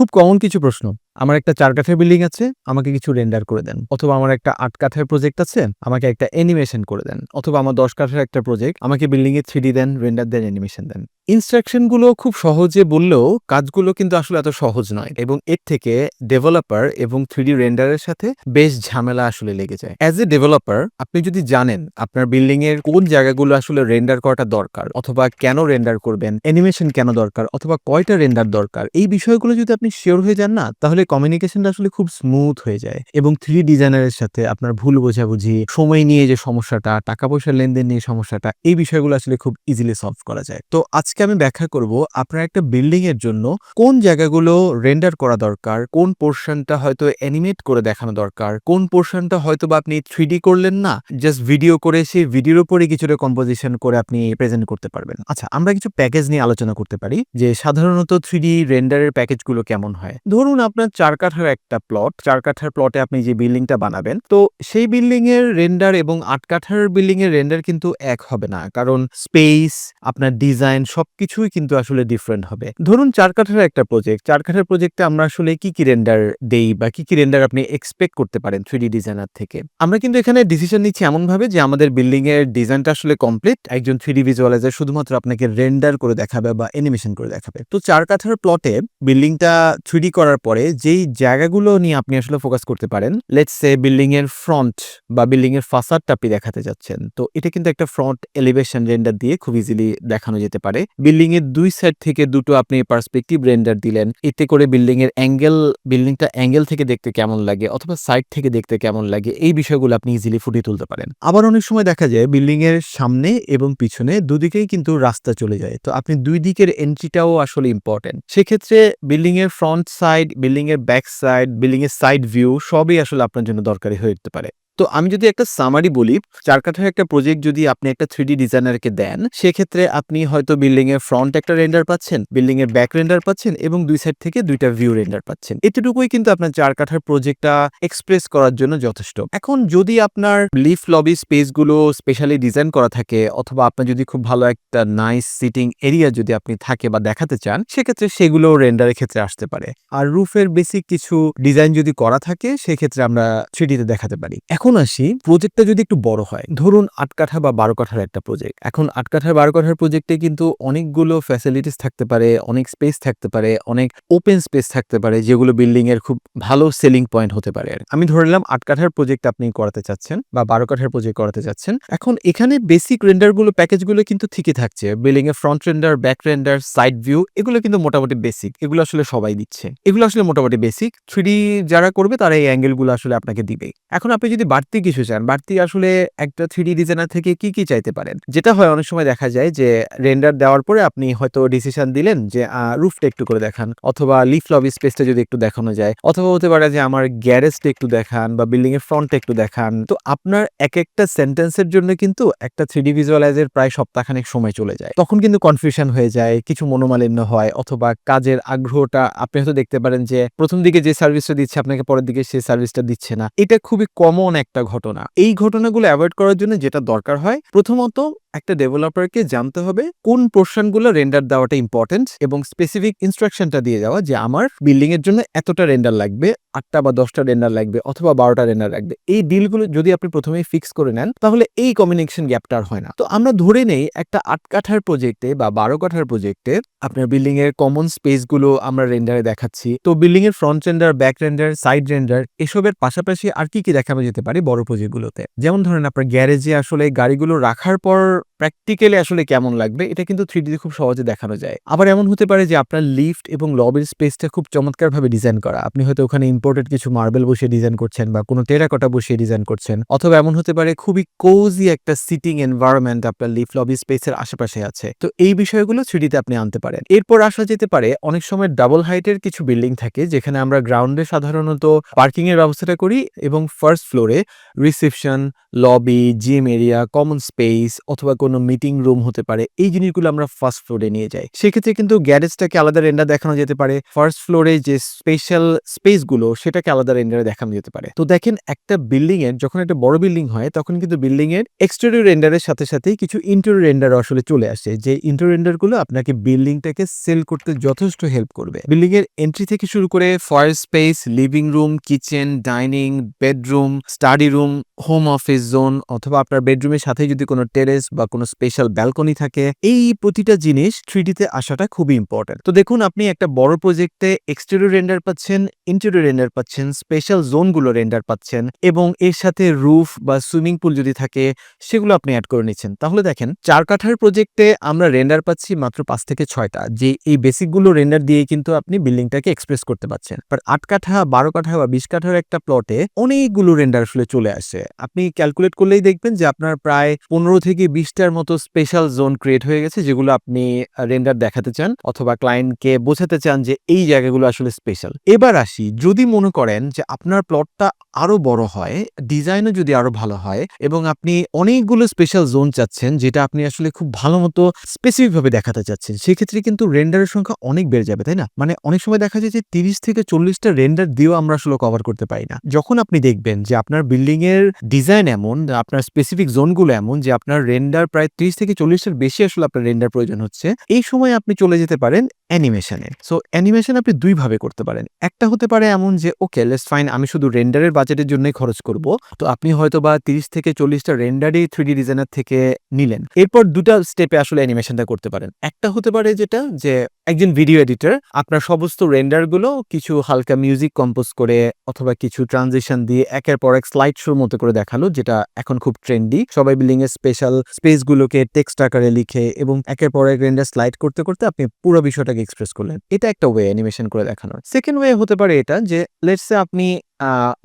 খুব কমন কিছু প্রশ্ন। আমার একটা ৪ কাঠার বিল্ডিং আছে, আমাকে কিছু রেন্ডার করে দেন। অথবা আমার একটা ৮ কাঠার প্রজেক্ট আছে, আমাকে একটা অ্যানিমেশন করে দেন। অথবা আমার ১০ কাঠার একটা প্রজেক্ট, আমাকে বিল্ডিং এর 3D দেন, রেন্ডার দেন, অ্যানিমেশন দেন। ইনস্ট্রাকশন গুলো খুব সহজে বললেও কাজগুলো কিন্তু আসলে এত সহজ নয় এবং এর থেকে ডেভেলপার এবং 3D রেন্ডারের সাথে বেশ ঝামেলা আসলে লেগে যায়। অ্যাজ এ ডেভেলপার আপনি যদি জানেন আপনার বিল্ডিং এর কোন জায়গাগুলো আসলে রেন্ডার করাটা দরকার অথবা কেন রেন্ডার করবেন, অ্যানিমেশন কেন দরকার অথবা কয়টা রেন্ডার দরকার, এই বিষয়গুলো যদি আপনি শিওর হয়ে যান না, তাহলে কমিউনিকেশনটা আসলে খুব স্মুথ হয়ে যায় এবং 3D ডিজাইনারের সাথে আপনার ভুল বোঝাবুঝি, সময় নিয়ে যে সমস্যাটা, টাকা পয়সার লেনদেন নিয়ে সমস্যাটা, এই বিষয়গুলো আসলে খুব ইজিলি সলভ করা যায়। তো আজকে আমি ব্যাখ্যা করব আপনার একটা বিল্ডিং এর জন্য কোন জায়গাগুলো রেন্ডার করা দরকার, কোন পোরশনটা হয়তো অ্যানিমেট করে দেখানো দরকার, কোন পোরশনটা হয়তো বা আপনি 3D করলেন না, জাস্ট ভিডিও করে সেই ভিডিওর উপরে কিছুটা কম্পোজিশন করে আপনি প্রেজেন্ট করতে পারবেন। আচ্ছা, আমরা কিছু প্যাকেজ নিয়ে আলোচনা করতে পারি যে সাধারণত 3D রেন্ডারের প্যাকেজগুলো কেমন হয়। ধরুন আপনার ৪ কাঠার একটা প্লট, ৪ কাঠার প্লটে আপনি যে বিল্ডিংটা বানাবেন, তো সেই বিল্ডিং এর রেন্ডার এবং ৮ কাঠার বিল্ডিং এর রেন্ডার কিন্তু এক হবে না, কারণ স্পেস, আপনার ডিজাইন সবকিছুই কিন্তু আসলে ডিফারেন্ট হবে। ধরুন ৪ কাঠার একটা প্রজেক্ট, ৪ কাঠার প্রজেক্টে আমরা আসলে কি রেন্ডার দেই বা কি রেন্ডার আপনি এক্সপেক্ট করতে পারেন 3D ডিজাইনার থেকে। আমরা কিন্তু এখানে ডিসিশন নিচ্ছি এমনভাবে যে আমাদের বিল্ডিং এর ডিজাইনটা আসলে কমপ্লিট, একজন 3D ভিজুয়ালাইজার শুধুমাত্র আপনাকে রেন্ডার করে দেখাবে বা অ্যানিমেশন করে দেখাবে। তো ৪ কাঠার প্লটে বিল্ডিংটা 3D করার পরে যেই জায়গাগুলো নিয়ে আপনি আসলে ফোকাস করতে পারেন, লেটস সে বিল্ডিং এর ফ্রন্ট বা বিল্ডিং এর ফাসাদটা আপনি দেখাতে যাচ্ছেন, তো এটা কিন্তু একটা ফ্রন্ট এলিভেশন রেন্ডার দিয়ে খুব ইজিলি দেখানো যেতে পারে। বিল্ডিং এর ২ সাইড থেকে দুটো আপনি পার্সপেক্টিভ রেন্ডার দিলেন, এতে করে বিল্ডিং এর অ্যাঙ্গেল, বিল্ডিংটা অ্যাঙ্গেল থেকে দেখতে কেমন লাগে অথবা সাইড থেকে দেখতে কেমন লাগে, এই বিষয়গুলো আপনি ইজিলি ফুটিয়ে তুলতে পারেন। আবার অনেক সময় দেখা যায় বিল্ডিং এর সামনে এবং পিছনে দুদিকেই কিন্তু রাস্তা চলে যায়, তো আপনি দুই দিকের এন্ট্রিটাও আসলে ইম্পর্টেন্ট। সেক্ষেত্রে বিল্ডিং এর ফ্রন্ট সাইড, বিল্ডিং এর ব্যাক সাইড, বিল্ডিং এর সাইড ভিউ সবই আসলে আপনার জন্য দরকারি হয়ে উঠতে পারে। তো আমি যদি একটা সামারি বলি, ৪ কাঠার একটা প্রজেক্ট যদি আপনি একটা 3D ডিজাইনারকে দেন, সেক্ষেত্রে আপনি হয়তো বিল্ডিং এর ফ্রন্ট একটা রেন্ডার পাচ্ছেন, বিল্ডিং এর ব্যাক রেন্ডার পাচ্ছেন এবং ২ সাইড থেকে ২টা ভিউ রেন্ডার পাচ্ছেন। এতটুকুই কিন্তু আপনার ৪ কাঠার প্রজেক্টটা এক্সপ্রেস করার জন্য যথেষ্ট। এখন যদি আপনার লিফট লবি স্পেস গুলো স্পেশালি ডিজাইন করা থাকে অথবা আপনার যদি খুব ভালো একটা নাইস সিটিং এরিয়া যদি আপনি থাকে বা দেখাতে চান, সেক্ষেত্রে সেগুলো রেন্ডারের ক্ষেত্রে আসতে পারে। আর রুফের বেসিক কিছু ডিজাইন যদি করা থাকে, সেক্ষেত্রে আমরা 3D তে দেখাতে পারি। এখন আসি প্রজেক্টটা যদি একটু বড় হয়, ধরুন ৮ কাঠা বা ১২ কাঠার একটা প্রজেক্ট। এখন ৮ কাঠার ১২ কাঠার প্রজেক্টে কিন্তু অনেকগুলো ফ্যাসিলিটিস থাকতে পারে, অনেক স্পেস থাকতে পারে, অনেক ওপেন স্পেস থাকতে পারে, যেগুলো বিল্ডিং এর খুব ভালো সেলিং পয়েন্ট হতে পারে। আমি ধরে নিলাম ৮ কাঠার প্রজেক্ট আপনি করাতে চাচ্ছেন বা ১২ কাঠার প্রজেক্ট করাতে চাচ্ছেন। এখন এখানে বেসিক রেন্ডার গুলো, প্যাকেজ গুলো কিন্তু ঠিকই থাকছে। বিল্ডিং এর front render, back render, side view, এগুলো কিন্তু মোটামুটি বেসিক। এগুলো আসলে সবাই দিচ্ছে। এগুলো আসলে মোটামুটি বেসিক। 3D যারা করবে তারা এই অ্যাঙ্গেল গুলো আসলে আপনাকে দিবে। এখন আপনি যদি বাড়তি কিছু চান, বাড়তি আসলে একটা 3D ডিজাইনার থেকে কি চাইতে পারেন? যেটা হয় অনেক সময় দেখা যায় যে রেন্ডার দেওয়ার পরে আপনি হয়তো ডিসিশন দিলেন যে রুফটা একটু করে দেখান অথবা লিফট লবি স্পেসটা যদি একটু দেখানো যায়, অথবা হতে পারে যে আমার গ্যারেজটা একটু দেখান বা বিল্ডিং এর ফ্রন্টটা একটু দেখান। তো আপনার একেকটা সেন্টেন্সের জন্য কিন্তু একটা 3D ভিজুয়ালাইজার প্রায় সপ্তাহখানেক সময় চলে যায়। তখন কিন্তু কনফিউশন হয়ে যায়, কিছু মনোমালিন্য হয় অথবা কাজের আগ্রহটা আপনি হয়তো দেখতে পারেন যে ১ম দিকে যে সার্ভিসটা দিচ্ছে আপনাকে পরের দিকে সেই সার্ভিসটা দিচ্ছে না। এটা খুবই কমন একটা ঘটনা। এই ঘটনাগুলো এভয়েড করার জন্য যেটা দরকার হয়, প্রথমত একটা ডেভেলপারকে জানতে হবে কোন পোরশনগুলো রেন্ডার দেওয়াটা ইম্পর্টেন্ট এবং স্পেসিফিক ইনস্ট্রাকশনটা দিয়ে যাওয়া যে আমার বিল্ডিং এর জন্য এতটা রেন্ডার লাগবে, ৮টা বা ১০টা রেন্ডার লাগবে অথবা ১২টা রেন্ডার লাগবে। এই ডিলগুলো যদি আপনি প্রথমেই ফিক্স করে নেন, তাহলে এই কমিউনিকেশন গ্যাপটা আর হয় না। তো আমরা ধরে নেই একটা ৮ কাঠার প্রজেক্টে বা ১২ কাঠার প্রজেক্টে আপনার বিল্ডিং এর কমন স্পেস গুলো আমরা রেন্ডারে দেখাচ্ছি। তো বিল্ডিং এর front render, back render, side render, এসবের পাশাপাশি আর কি দেখানো যেতে পারে বড় প্রজেক্টগুলোতে? যেমন ধরেন আপনার গ্যারেজে আসলে গাড়িগুলো রাখার পর প্র্যাকটিক্যালি আসলে কেমন লাগবে, এটা কিন্তু 3D তে খুব সহজে দেখানো যায়। আবার এমন হতে পারে যে আপনার লিফট এবং লবির স্পেসটা খুব চমৎকারভাবে ডিজাইন করা। আপনি হয়তো ওখানে ইম্পোর্টেড কিছু মার্বেল বসিয়ে ডিজাইন করছেন বা কোনো টেরাকোটা বসিয়ে ডিজাইন করছেন। অথবা এমন হতে পারে খুবই কোজি একটা সিটিং এনভায়রনমেন্ট আপনার লিফট লবি স্পেসের আশেপাশে আছে। তো এই বিষয়গুলো 3D তে আপনি আনতে পারেন। এরপর আসা যেতে পারে অনেক সময় ডাবল হাইটের কিছু বিল্ডিং থাকে, যেখানে আমরা গ্রাউন্ডে সাধারণত পার্কিং এর ব্যবস্থাটা করি এবং ফার্স্ট ফ্লোরে reception, lobby, gym area, common space অথবা অথবা কোনো মিটিং রুম হতে পারে, এই জিনিসগুলো আমরা ফার্স্ট ফ্লোরে নিয়ে যাই। সেক্ষেত্রে কিন্তু গ্যারেজটাকে আলাদা রেন্ডার দেখানো যেতে পারে, ফার্স্ট ফ্লোরে যে স্পেশাল স্পেসগুলো সেটাকে আলাদা রেন্ডারে দেখানো যেতে পারে। তো দেখেন একটা বিল্ডিং এর যখন একটা বড় বিল্ডিং হয় তখন কিন্তু বিল্ডিং এর এক্সটেরিয়র রেন্ডারের সাথে সাথেই কিছু ইন্টেরিয়র রেন্ডার আসলে চলে আসে, যে ইন্টেরিয়র রেন্ডার গুলো আপনাকে বিল্ডিংটাকে সেল করতে যথেষ্ট হেল্প করবে। বিল্ডিং এর এন্ট্রি থেকে শুরু করে first space, living room, kitchen, dining, bedroom, study room, home office zone, অথবা আপনার বেডরুমের সাথে যদি কোনো টেরেস বা কোনো স্পেশাল ব্যালকনি থাকে, এই প্রতিটা জিনিস 3D তে আসাটা খুবই ইম্পর্টেন্ট। তো দেখুন আপনি একটা বড় প্রজেক্টে এক্সটেরিয়র রেন্ডার পাচ্ছেন, ইন্টেরিয়র রেন্ডার পাচ্ছেন, স্পেশাল জোনগুলো রেন্ডার পাচ্ছেন, এবং এর সাথে রুফ বা সুইমিং পুল যদি থাকে সেগুলো আপনি অ্যাড করে নিচ্ছেন। তাহলে দেখেন 4 কাঠার প্রজেক্টে আমরা রেন্ডার পাচ্ছি মাত্র 5 থেকে 6টা, যে এই বেসিকগুলো রেন্ডার দিয়ে কিন্তু আপনি বিল্ডিংটাকে এক্সপ্রেস করতে পারছেন। বাট 8 কাঠা, 12 কাঠা বা 20 কাঠার একটা প্লটে অনেকগুলো রেন্ডার আসলে চলে আসে। আপনি ক্যালকুলেট করলেই দেখবেন যে আপনার প্রায় 15 থেকে 20টার মতো স্পেশাল জোন ক্রিয়েট হয়ে গেছে, যেগুলো আপনি রেন্ডার দেখাতে চান অথবা ক্লায়েন্টকে বোঝাতে চান যে এই জায়গাগুলো আসলে স্পেশাল। এবার আসি, যদি মনে করেন যে আপনার প্লটটা আরো বড় হয়, ডিজাইনও যদি আরো ভালো হয় এবং আপনি অনেকগুলো স্পেশাল জোন চাচ্ছেন যেটা আপনি আসলে খুব ভালো মতো স্পেসিফিক ভাবে দেখাতে চাচ্ছেন, সেক্ষেত্রে কিন্তু রেন্ডারের সংখ্যা অনেক বেড়ে যাবে, তাই না? মানে অনেক সময় দেখা যায় যে 30 থেকে 40টা রেন্ডার দিয়েও আমরা আসলে কভার করতে পারি না। যখন আপনি দেখবেন যে আপনার বিল্ডিং এর ডিজাইন এমন, আপনার স্পেসিফিক জোনগুলো এমন যে আপনার রেন্ডার প্রায় 30 থেকে 40টার বেশি আসলে আপনার রেন্ডার প্রয়োজন হচ্ছে, এই সময় আপনি চলে যেতে পারেন অ্যানিমেশনে। সো অ্যানিমেশন আপনি দুই ভাবে করতে পারেন। একটা হতে পারে এমন যে ওকে লেটস ফাইন, আমি শুধু রেন্ডারের বাজেটের জন্যই খরচ করব, তো আপনি হয়তো বা 30 থেকে 40টা রেন্ডারই 3D ডিজাইনার থেকে নিলেন। এরপর দুটা স্টেপে আসলে অ্যানিমেশনটা করতে পারেন। একটা হতে পারে যেটা যে একজন ভিডিও এডিটর আপনার সমস্ত রেন্ডার গুলো কিছু হালকা মিউজিক কম্পোজ করে অথবা কিছু ট্রানজিশন দিয়ে একের পর এক স্লাইড শোর মতো করে দেখালো, যেটা এখন খুব ট্রেন্ডি। সবাই বিল্ডিং এর স্পেশাল স্পেস গুলোকে টেক্সট আকারে লিখে এবং একের পর এক রেন্ডার স্লাইড করতে করতে আপনি পুরো বিষয়টাকে এক্সপ্রেস করলেন। এটা একটা ওয়ে অ্যানিমেশন করে দেখানোর। সেকেন্ড ওয়ে হতে পারে এটা যে লেটস সে আপনি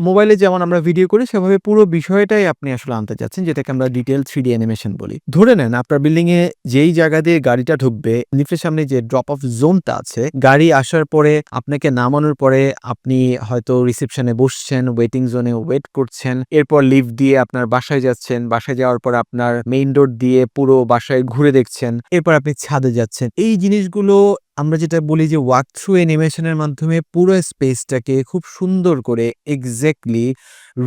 মোবাইলে যেমন আমরা ভিডিও করি সেভাবে পুরো বিষয়টাই আপনি আসলে আনতে চাচ্ছেন, যেটাকে আমরা ডিটেইল 3D অ্যানিমেশন বলি। ধরে নেন আপনার বিল্ডিং এ যেই জায়গা দিয়ে গাড়িটা ঢুকবে, লিফটের সামনে যে ড্রপ অফ জোনটা আছে, গাড়ি আসার পরে আপনাকে নামানোর পরে আপনি হয়তো রিসেপশনে বসছেন, ওয়েটিং জোনে ওয়েট করছেন, এরপর লিফট দিয়ে আপনার বাসায় যাচ্ছেন, বাসায় যাওয়ার পর আপনার মেইন ডোর দিয়ে পুরো বাসায় ঘুরে দেখছেন, এরপর আপনি ছাদে যাচ্ছেন। এই জিনিসগুলো আমরা যেটা বলি যে ওয়াক থ্রু অ্যানিমেশনের মাধ্যমে পুরো স্পেসটাকে খুব সুন্দর করে এক্স্যাক্টলি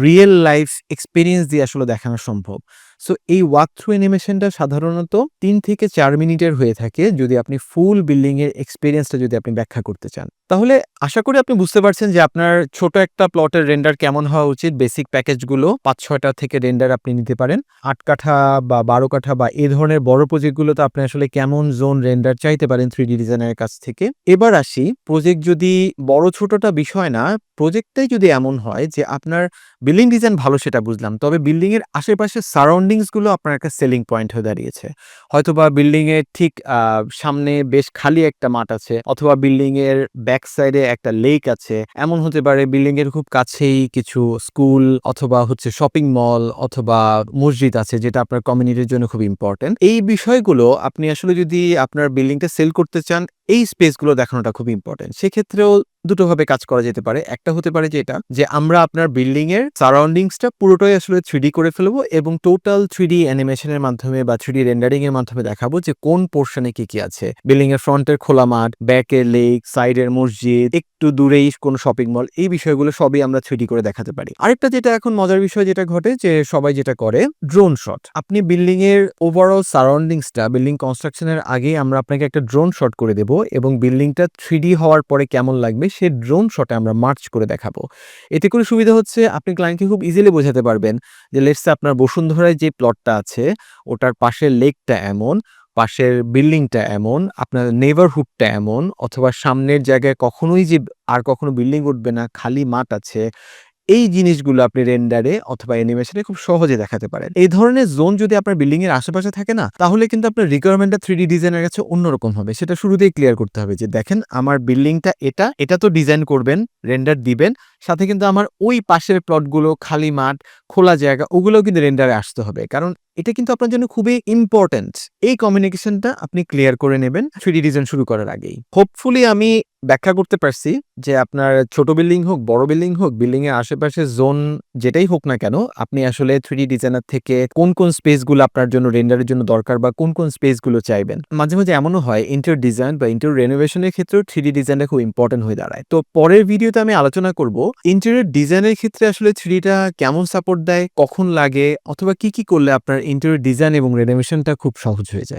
রিয়েল লাইফ এক্সপেরিয়েন্স দিয়ে আসলে দেখানো সম্ভব। সো এই ওয়াক থ্রু অ্যানিমেশনটা সাধারণত 3 থেকে 4 মিনিটের হয়ে থাকে যদি আপনি ফুল বিল্ডিং এর এক্সপেরিয়েন্সটা যদি আপনি ব্যাখ্যা করতে চান। তাহলে আশা করি আপনি বুঝতে পারছেন যে আপনার ছোট একটা প্লটের রেন্ডার কেমন হওয়া উচিত। বেসিক প্যাকেজগুলো 5-6টা থেকে রেন্ডার আপনি নিতে পারেন। 8 কাঠা বা 12 কাঠা বা এই ধরনের বড় প্রজেক্টগুলোতে আপনি আসলে কেমন জোন রেন্ডার চাইতে পারেন 3D ডিজাইনারের কাছ থেকে। এবার আসি, প্রজেক্ট যদি বড় ছোটটা বিষয় না, প্রজেক্টটাই যদি এমন হয় যে আপনার বিল্ডিং ডিজাইন ভালো সেটা বুঝলাম, তবে বিল্ডিং এর আশেপাশে সারাউন্ডিংস গুলো আপনার একটা সেলিং পয়েন্ট হয়ে দাঁড়িয়েছে। হয়তোবা বিল্ডিং এর ঠিক সামনে বেশ খালি একটা মাঠ আছে, অথবা বিল্ডিং এর ব্যাক সাইডে একটা লেক আছে। এমন হতে পারে বিল্ডিং এর খুব কাছেই কিছু স্কুল অথবা হচ্ছে শপিং মল অথবা মসজিদ আছে, যেটা আপনার কমিউনিটির জন্য খুব ইম্পর্টেন্ট। এই বিষয়গুলো আপনি আসলে যদি আপনার বিল্ডিংটা সেল করতে চান, এই স্পেসগুলো দেখানোটা খুব ইম্পর্টেন্ট। সেক্ষেত্রেও দুটো ভাবে কাজ করা যেতে পারে। একটা হতে পারে যেটা যে আমরা আপনার বিল্ডিং এর সারাউন্ডিংসটা পুরোটাই আসলে 3D করে ফেলবো এবং টোটাল 3D অ্যানিমেশনের মাধ্যমে বা 3D রেন্ডারিং এর মাধ্যমে দেখাবো যে কোন পোরশনে কি কি আছে। বিল্ডিং এর ফ্রন্টের খোলা মাঠ, ব্যাকের লেক, সাইডের মসজিদ, একটু দূরেই কোন শপিং মল, এই বিষয়গুলো সবই আমরা 3D করে দেখাতে পারি। আরেকটা যেটা এখন মজার বিষয় যেটা ঘটে যে সবাই যেটা করে ড্রোন শট। আপনি বিল্ডিং এর ওভারঅল সারাউন্ডিংসটা বিল্ডিং কনস্ট্রাকশনের আগে আমরা আপনাকে একটা ড্রোন শট করে দেব এবং বিল্ডিংটা 3D হওয়ার পরে কেমন লাগবে সে ড্রোন শটে আমরা মার্চ করে দেখাবো। এতে করে সুবিধা হচ্ছে আপনি ক্লায়েন্টকে খুব ইজিলি বোঝাতে পারবেন যে লেটস সে আপনার বসুন্ধরায় যে প্লটটা আছে ওটার পাশের লেকটা এমন, পাশের বিল্ডিংটা এমন, আপনার নেইবারহুডটা এমন, অথবা সামনের জায়গায় কখনোই যে আর কখনো বিল্ডিং উঠবে না, খালি মাঠ আছে। এই জিনিসগুলো আপনি রেন্ডারে অথবা অ্যানিমেশনে খুব সহজে দেখাতে পারেন। এই ধরনের জোন যদি আপনার বিল্ডিং এর আশেপাশে থাকে না, তাহলে কিন্তু আপনার রিকোয়ারমেন্টটা 3D ডিজাইনের কাছে অন্যরকম হবে। সেটা শুরুতেই ক্লিয়ার করতে হবে যে দেখেন আমার বিল্ডিংটা এটা তো ডিজাইন করবেন, রেন্ডার দিবেন, সাথে কিন্তু আমার ওই পাশের প্লটগুলো, খালি মাঠ, খোলা জায়গা, ওগুলোও কিন্তু রেন্ডারে আসতে হবে। কারণ এটা কিন্তু আপনার জন্য খুবই ইম্পর্টেন্ট। এই কমিউনিকেশনটা আপনি ক্লিয়ার করে নেবেন 3D ডিজাইন শুরু করার আগেই। হোপফুলি আমি ব্যাখ্যা করতে পারছি যে আপনার ছোট বিল্ডিং হোক, বড় বিল্ডিং হোক, বিল্ডিং এর আশেপাশে আশেপাশে জোন যেটাই হোক না কেন, আপনি আসলে 3D ডিজাইনার থেকে কোন স্পেসগুলো আপনার জন্য রেন্ডারের জন্য দরকার বা কোন স্পেসগুলো চাইবেন। মাঝে এমনও হয় ইন্টেরিয়র ডিজাইন বা ইন্টেরিয়র রেনোভেশনের ক্ষেত্রেও 3D ডিজাইনটা খুব ইম্পোর্টেন্ট হয়ে দাঁড়ায়। তো পরের ভিডিওতে আমি আলোচনা করব ইন্টেরিয়র ডিজাইনের ক্ষেত্রে আসলে 3D টা কেমন সাপোর্ট দেয়, কখন লাগে অথবা কি করলে আপনার ইন্টেরিয়র ডিজাইন এবং রেনোভেশনটা খুব সহজ হয়ে যায়।